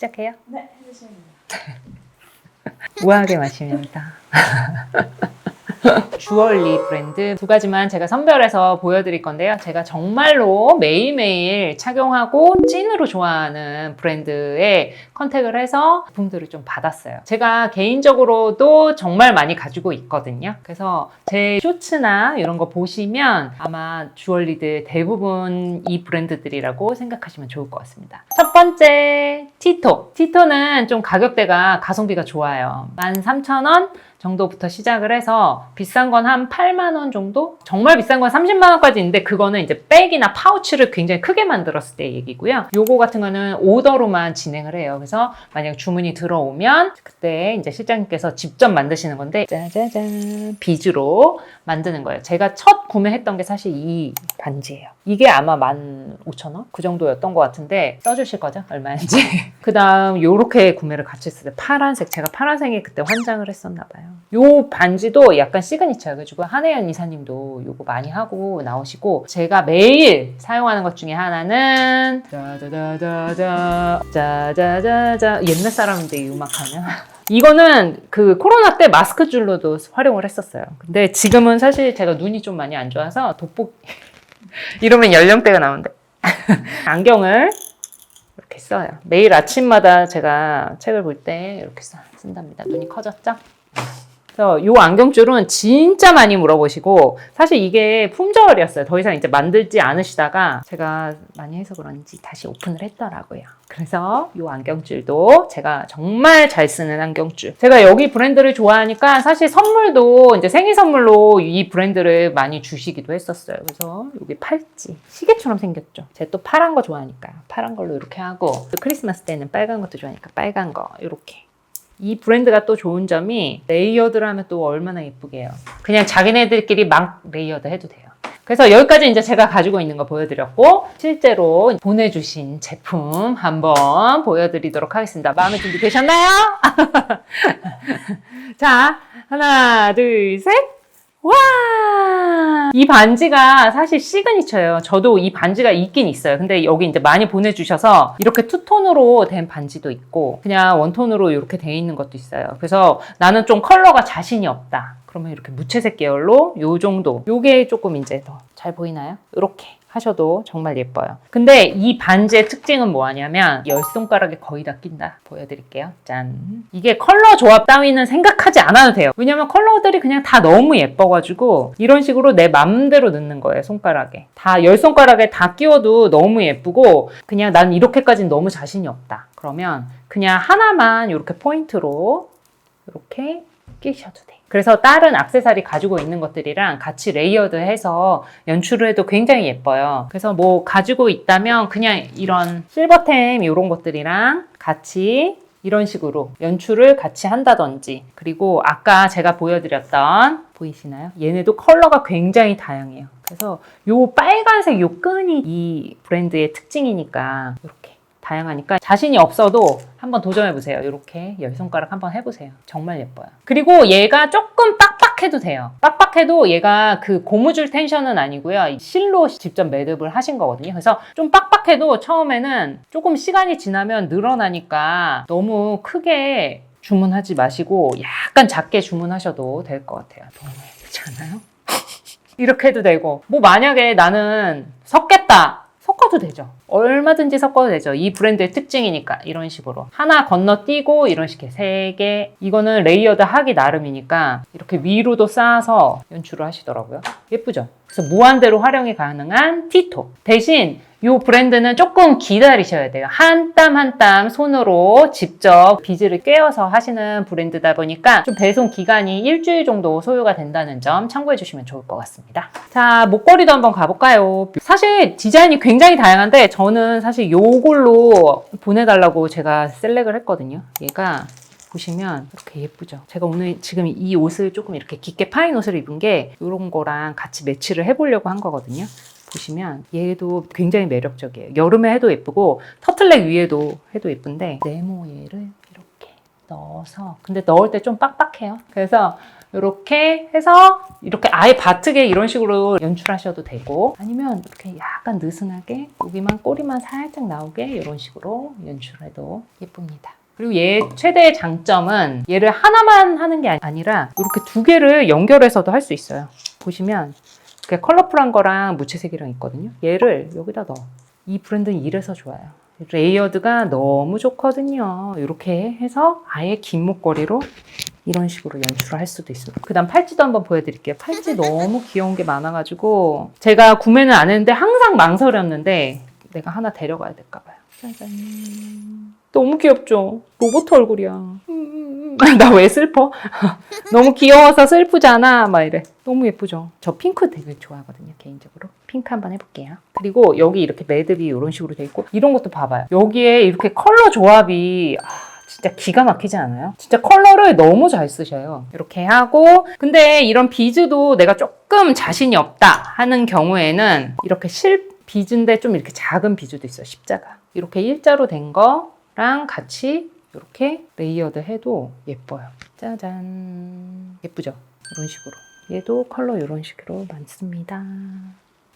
시작해요? 네, 해주시면 돼요. 우아하게 마시면 다. 주얼리 브랜드 두 가지만 제가 선별해서 보여드릴 건데요. 제가 정말로 매일매일 착용하고 찐으로 좋아하는 브랜드에 컨택을 해서 제품들을 좀 받았어요. 제가 개인적으로도 정말 많이 가지고 있거든요. 그래서 제 쇼츠나 이런 거 보시면 아마 주얼리들 대부분 이 브랜드들이라고 생각하시면 좋을 것 같습니다. 첫 번째, 티토. 티토는 좀 가격대가 가성비가 좋아요. 13,000원 정도부터 시작을 해서 비싼 건 한 8만 원 정도? 정말 비싼 건 30만 원까지 있는데 그거는 이제 백이나 파우치를 굉장히 크게 만들었을 때 얘기고요. 요거 같은 거는 오더로만 진행을 해요. 그래서 만약 주문이 들어오면 그때 이제 실장님께서 직접 만드시는 건데 짜자잔 비즈로 만드는 거예요. 제가 첫 구매했던 게 사실 이 반지예요. 이게 아마 15,000원? 그 정도였던 것 같은데 써주실 거죠? 얼마인지. 그 다음 요렇게 구매를 같이 했어요. 파란색. 제가 파란색에 그때 환장을 했었나 봐요. 요 반지도 약간 시그니처예요. 그래가지고 한혜연 이사님도 요거 많이 하고 나오시고 제가 매일 사용하는 것 중에 하나는 짜자자자자 짜자자자 옛날 사람인데 이 음악하면 이거는 그 코로나 때 마스크 줄로도 활용을 했었어요. 근데 지금은 사실 제가 눈이 좀 많이 안 좋아서 돋보기 이러면 연령대가 나오는데 안경을 이렇게 써요. 매일 아침마다 제가 책을 볼 때 이렇게 쓴답니다. 눈이 커졌죠? 그래서 이 안경줄은 진짜 많이 물어보시고 사실 이게 품절이었어요. 더 이상 이제 만들지 않으시다가 제가 많이 해서 그런지 다시 오픈을 했더라고요. 그래서 이 안경줄도 제가 정말 잘 쓰는 안경줄. 제가 여기 브랜드를 좋아하니까 사실 선물도 이제 생일 선물로 이 브랜드를 많이 주시기도 했었어요. 그래서 여기 팔찌 시계처럼 생겼죠. 제가 또 파란 거 좋아하니까 파란 걸로 이렇게 하고 또 크리스마스 때는 빨간 것도 좋아하니까 빨간 거 이렇게. 이 브랜드가 또 좋은 점이 레이어드를 하면 또 얼마나 예쁘게 해요. 그냥 자기네들끼리 막 레이어드 해도 돼요. 그래서 여기까지 이제 제가 가지고 있는 거 보여드렸고 실제로 보내주신 제품 한번 보여드리도록 하겠습니다. 마음의 준비 되셨나요? 자, 하나, 둘, 셋. 와! 이 반지가 사실 시그니처예요. 저도 이 반지가 있긴 있어요. 근데 여기 이제 많이 보내주셔서 이렇게 투톤으로 된 반지도 있고 그냥 원톤으로 이렇게 돼 있는 것도 있어요. 그래서 나는 좀 컬러가 자신이 없다. 그러면 이렇게 무채색 계열로 요 정도. 요게 조금 이제 더 잘 보이나요? 이렇게 하셔도 정말 예뻐요. 근데 이 반지의 특징은 뭐냐면 10손가락에 거의 다 낀다. 보여드릴게요. 짠. 이게 컬러 조합 따위는 생각하지 않아도 돼요. 왜냐면 컬러들이 그냥 다 너무 예뻐가지고 이런 식으로 내 맘대로 넣는 거예요. 손가락에. 다 10손가락에 다 끼워도 너무 예쁘고 그냥 난 이렇게까지는 너무 자신이 없다. 그러면 그냥 하나만 이렇게 포인트로 이렇게 끼셔도 돼요. 그래서 다른 액세서리 가지고 있는 것들이랑 같이 레이어드해서 연출을 해도 굉장히 예뻐요. 그래서 뭐 가지고 있다면 그냥 이런 실버템 이런 것들이랑 같이 이런 식으로 연출을 같이 한다든지 그리고 아까 제가 보여드렸던 보이시나요? 얘네도 컬러가 굉장히 다양해요. 그래서 요 빨간색 요 끈이 이 브랜드의 특징이니까 이렇게 다양하니까 자신이 없어도 한번 도전해보세요. 이렇게 10손가락 한번 해보세요. 정말 예뻐요. 그리고 얘가 조금 빡빡해도 돼요. 빡빡해도 얘가 그 고무줄 텐션은 아니고요. 실로 직접 매듭을 하신 거거든요. 그래서 좀 빡빡해도 처음에는 조금 시간이 지나면 늘어나니까 너무 크게 주문하지 마시고 약간 작게 주문하셔도 될 것 같아요. 너무 예쁘지 않아요? 이렇게 해도 되고 뭐 만약에 나는 섞겠다. 섞어도 되죠. 얼마든지 섞어도 되죠. 이 브랜드의 특징이니까 이런 식으로 하나 건너뛰고 이런 식의 3개 이거는 레이어드 하기 나름이니까 이렇게 위로도 쌓아서 연출을 하시더라고요. 예쁘죠? 그래서 무한대로 활용이 가능한 티토 대신 이 브랜드는 조금 기다리셔야 돼요. 한 땀 한 땀 손으로 직접 비즈를 꿰어서 하시는 브랜드다 보니까 좀 배송 기간이 일주일 정도 소요가 된다는 점 참고해 주시면 좋을 것 같습니다. 자, 목걸이도 한번 가볼까요? 사실 디자인이 굉장히 다양한데 저는 사실 요걸로 보내달라고 제가 셀렉을 했거든요. 얘가 보시면 이렇게 예쁘죠? 제가 오늘 지금 이 옷을 조금 이렇게 깊게 파인 옷을 입은 게 이런 거랑 같이 매치를 해보려고 한 거거든요. 보시면 얘도 굉장히 매력적이에요. 여름에 해도 예쁘고 터틀넥 위에도 해도 예쁜데 네모 얘를 이렇게 넣어서 근데 넣을 때 좀 빡빡해요. 그래서 이렇게 해서 이렇게 아예 바트게 이런 식으로 연출하셔도 되고, 아니면 이렇게 약간 느슨하게 여기만 꼬리만 살짝 나오게 이런 식으로 연출해도 예쁩니다. 그리고 얘 최대의 장점은 얘를 하나만 하는 게 아니라 이렇게 두 개를 연결해서도 할 수 있어요. 보시면 이렇게 컬러풀한 거랑 무채색이랑 있거든요. 얘를 여기다 넣어. 이 브랜드는 이래서 좋아요. 레이어드가 너무 좋거든요. 이렇게 해서 아예 긴 목걸이로 이런 식으로 연출을 할 수도 있어요. 그 다음 팔찌도 한번 보여드릴게요. 팔찌 너무 귀여운 게 많아가지고 제가 구매는 안 했는데 항상 망설였는데 내가 하나 데려가야 될까 봐요. 짜잔. 너무 귀엽죠? 로봇 얼굴이야. 나 왜 슬퍼? 너무 귀여워서 슬프잖아. 막 이래. 너무 예쁘죠? 저 핑크 되게 좋아하거든요, 개인적으로. 핑크 한번 해볼게요. 그리고 여기 이렇게 매듭이 이런 식으로 돼 있고, 이런 것도 봐봐요. 여기에 이렇게 컬러 조합이 진짜 기가 막히지 않아요? 진짜 컬러를 너무 잘 쓰셔요. 이렇게 하고, 근데 이런 비즈도 내가 조금 자신이 없다 하는 경우에는 이렇게 비즈인데 좀 이렇게 작은 비즈도 있어요. 십자가. 이렇게 일자로 된 거랑 같이 이렇게 레이어드 해도 예뻐요. 짜잔. 예쁘죠? 이런 식으로. 얘도 컬러 이런 식으로 많습니다.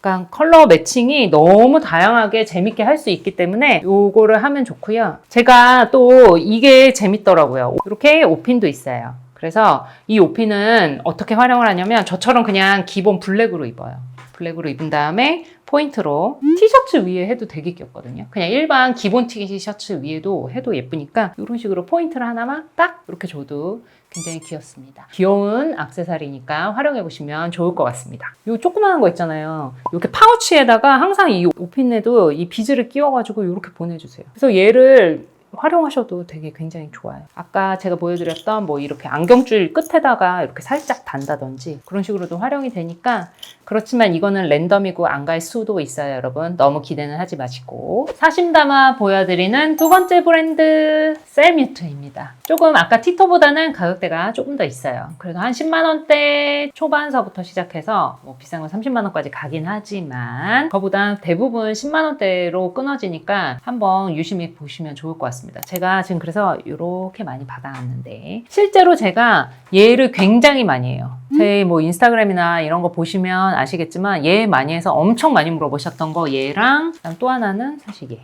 그러니까 컬러 매칭이 너무 다양하게 재밌게 할 수 있기 때문에 요거를 하면 좋고요. 제가 또 이게 재밌더라고요. 이렇게 옷핀도 있어요. 그래서 이 옷핀은 어떻게 활용을 하냐면 저처럼 그냥 기본 블랙으로 입어요. 블랙으로 입은 다음에 포인트로 티셔츠 위에 해도 되게 귀엽거든요. 그냥 일반 기본 티셔츠 위에도 해도 예쁘니까 이런 식으로 포인트를 하나만 딱 이렇게 줘도 굉장히 귀엽습니다. 귀여운 액세서리니까 활용해보시면 좋을 것 같습니다. 이 조그마한 거 있잖아요. 이렇게 파우치에다가 항상 이 옷핀에도 이 비즈를 끼워가지고 이렇게 보내주세요. 그래서 얘를 활용하셔도 되게 굉장히 좋아요. 아까 제가 보여드렸던 뭐 이렇게 안경줄 끝에다가 이렇게 살짝 단다든지 그런 식으로도 활용이 되니까, 그렇지만 이거는 랜덤이고 안 갈 수도 있어요, 여러분. 너무 기대는 하지 마시고. 사심 담아 보여드리는 두 번째 브랜드 셀뮤트입니다. 조금 아까 티토보다는 가격대가 조금 더 있어요. 그래도 한 10만 원대 초반서부터 시작해서 뭐 비싼 건 30만 원까지 가긴 하지만 그거보다 대부분 10만 원대로 끊어지니까 한번 유심히 보시면 좋을 것 같습니다. 제가 지금 그래서 이렇게 많이 받아왔는데 실제로 제가 얘를 굉장히 많이 해요. 제 뭐 인스타그램이나 이런 거 보시면 아시겠지만 얘 많이 해서 엄청 많이 물어보셨던 거 얘랑 또 하나는 사실 얘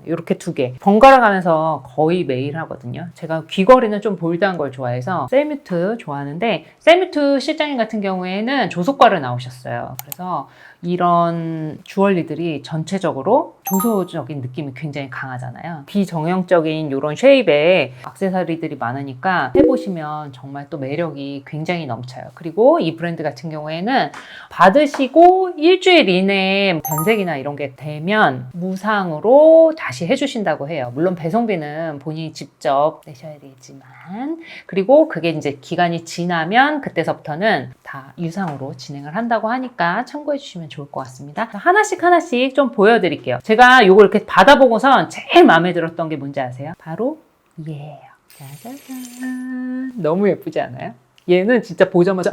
이렇게 두 개 번갈아 가면서 거의 매일 하거든요. 제가 귀걸이는 좀 볼드한 걸 좋아해서 셀뮤트 좋아하는데, 셀뮤트 실장님 같은 경우에는 조속과를 나오셨어요. 그래서 이런 주얼리들이 전체적으로 조소적인 느낌이 굉장히 강하잖아요. 비정형적인 이런 쉐입의 액세서리들이 많으니까 해보시면 정말 또 매력이 굉장히 넘쳐요. 그리고 이 브랜드 같은 경우에는 받으시고 일주일 이내에 변색이나 이런 게 되면 무상으로 다시 해주신다고 해요. 물론 배송비는 본인이 직접 내셔야 되지만, 그리고 그게 이제 기간이 지나면 그때서부터는 다 유상으로 진행을 한다고 하니까 참고해 주시면 좋을 것 같습니다. 하나씩 좀 보여드릴게요. 제가 이걸 이렇게 받아보고선 제일 마음에 들었던 게 뭔지 아세요? 바로 얘예요. 짜자잔. 너무 예쁘지 않아요? 얘는 진짜 보자마자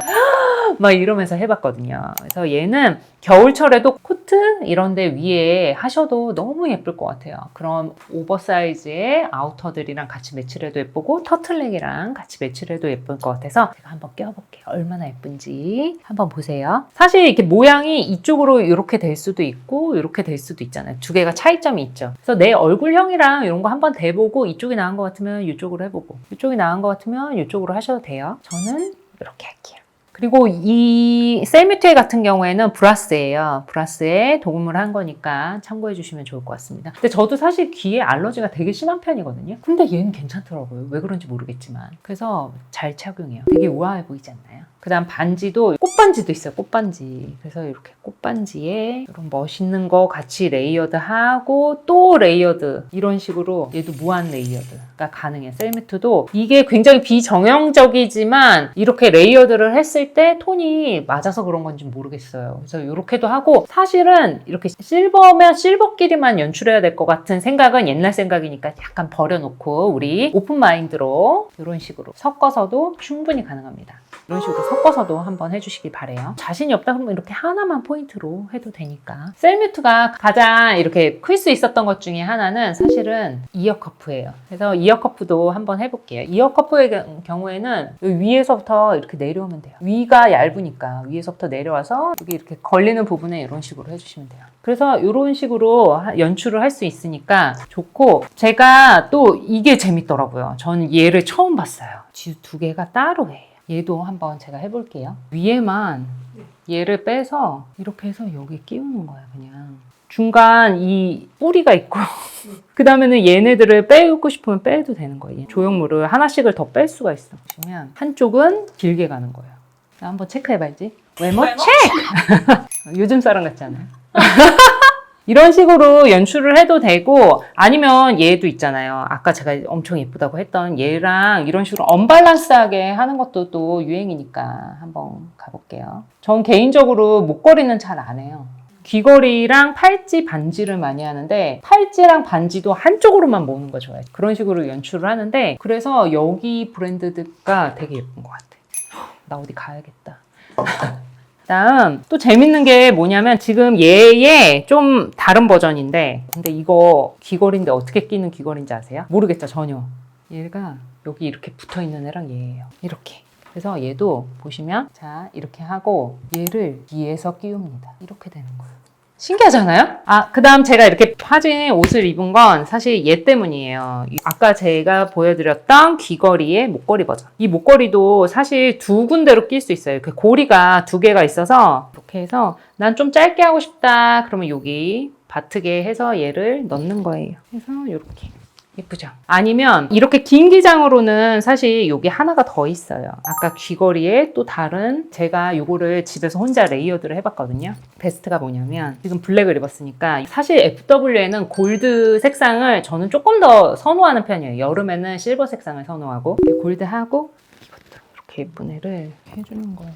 막 이러면서 해봤거든요. 그래서 얘는 겨울철에도 코트 이런 데 위에 하셔도 너무 예쁠 것 같아요. 그런 오버사이즈의 아우터들이랑 같이 매치를 해도 예쁘고 터틀넥이랑 같이 매치를 해도 예쁠 것 같아서 제가 한번 껴볼게요. 얼마나 예쁜지 한번 보세요. 사실 이렇게 모양이 이쪽으로 이렇게 될 수도 있고 이렇게 될 수도 있잖아요. 두 개가 차이점이 있죠. 그래서 내 얼굴형이랑 이런 거 한번 대보고 이쪽이 나은 것 같으면 이쪽으로 해보고 이쪽이 나은 것 같으면 이쪽으로 하셔도 돼요. 저는 이렇게 할게요. 그리고 이 셀뮤트에 같은 경우에는 브라스예요. 브라스에 도금을 한 거니까 참고해 주시면 좋을 것 같습니다. 근데 저도 사실 귀에 알러지가 되게 심한 편이거든요. 근데 얘는 괜찮더라고요. 왜 그런지 모르겠지만. 그래서 잘 착용해요. 되게 우아해 보이지 않나요? 그 다음 반지도 꽃반지도 있어요. 꽃반지. 그래서 이렇게 꽃반지에 이런 멋있는 거 같이 레이어드하고 또 레이어드 이런 식으로 얘도 무한 레이어드가 가능해요. 셀뮤트도 이게 굉장히 비정형적이지만 이렇게 레이어드를 했을 때 톤이 맞아서 그런 건지 모르겠어요. 그래서 이렇게도 하고, 사실은 이렇게 실버면 실버끼리만 연출해야 될 것 같은 생각은 옛날 생각이니까 약간 버려놓고 우리 오픈 마인드로 이런 식으로 섞어서도 충분히 가능합니다. 이런 식으로 섞어서도 한번 해주시길 바래요. 자신이 없다 그러면 이렇게 하나만 포인트로 해도 되니까. 셀뮤트가 가장 이렇게 클 수 있었던 것 중에 하나는 사실은 이어 커프예요. 그래서 이어 커프도 한번 해볼게요. 이어 커프의 경우에는 위에서부터 이렇게 내려오면 돼요. 위가 얇으니까 위에서부터 내려와서 여기 이렇게 걸리는 부분에 이런 식으로 해주시면 돼요. 그래서 이런 식으로 연출을 할 수 있으니까 좋고, 제가 또 이게 재밌더라고요. 저는 얘를 처음 봤어요. 두 개가 따로 해요. 얘도 한번 제가 해볼게요. 위에만 얘를 빼서 이렇게 해서 여기 끼우는 거야, 그냥. 중간 이 뿌리가 있고 그 다음에는 얘네들을 빼고 싶으면 빼도 되는 거예요. 조형물을 하나씩을 더 뺄 수가 있어. 보시면 한쪽은 길게 가는 거예요. 한번 체크해봐야지. 외모 체크! 요즘 사람 같지 않아요? 이런 식으로 연출을 해도 되고, 아니면 얘도 있잖아요. 아까 제가 엄청 예쁘다고 했던 얘랑 이런 식으로 언밸런스하게 하는 것도 또 유행이니까 한번 가볼게요. 전 개인적으로 목걸이는 잘 안 해요. 귀걸이랑 팔찌, 반지를 많이 하는데, 팔찌랑 반지도 한쪽으로만 모으는 거 좋아해요. 그런 식으로 연출을 하는데, 그래서 여기 브랜드가 되게 예쁜 것 같아. 나 어디 가야겠다. 다음 또 재밌는 게 뭐냐면, 지금 얘의 좀 다른 버전인데, 근데 이거 귀걸이인데 어떻게 끼는 귀걸이인지 아세요? 모르겠죠, 전혀. 얘가 여기 이렇게 붙어 있는 애랑 얘예요. 이렇게. 그래서 얘도 보시면, 자, 이렇게 하고 얘를 뒤에서 끼웁니다. 이렇게 되는 거예요. 신기하잖아요? 그 다음 제가 이렇게 파진 옷을 입은 건 사실 얘 때문이에요. 아까 제가 보여드렸던 귀걸이의 목걸이 버전. 이 목걸이도 사실 두 군데로 낄 수 있어요. 그 고리가 두 개가 있어서 이렇게 해서 난 좀 짧게 하고 싶다. 그러면 여기 바트게 해서 얘를 넣는 거예요. 그래서 이렇게. 예쁘죠? 아니면 이렇게 긴 기장으로는 사실 여기 하나가 더 있어요. 아까 귀걸이에 또 다른, 제가 이거를 집에서 혼자 레이어드를 해봤거든요. 베스트가 뭐냐면, 지금 블랙을 입었으니까 사실 FW에는 골드 색상을 저는 조금 더 선호하는 편이에요. 여름에는 실버 색상을 선호하고, 골드하고 이것도 이렇게 예쁜 애를 해주는 거예요.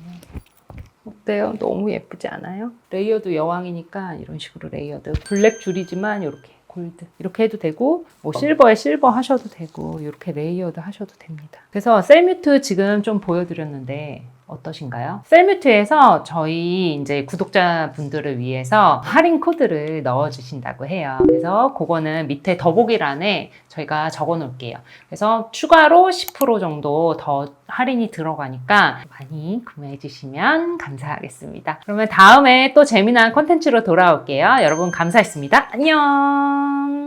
어때요? 너무 예쁘지 않아요? 레이어드 여왕이니까 이런 식으로 레이어드. 블랙 줄이지만 이렇게 골드 이렇게 해도 되고, 뭐 실버에 실버 하셔도 되고, 이렇게 레이어드 하셔도 됩니다. 그래서 셀뮤트 지금 좀 보여드렸는데 어떠신가요? 셀뮤트에서 저희 이제 구독자분들을 위해서 할인 코드를 넣어주신다고 해요. 그래서 그거는 밑에 더보기란에 저희가 적어 놓을게요. 그래서 추가로 10% 정도 더 할인이 들어가니까 많이 구매해 주시면 감사하겠습니다. 그러면 다음에 또 재미난 콘텐츠로 돌아올게요. 여러분 감사했습니다. 안녕.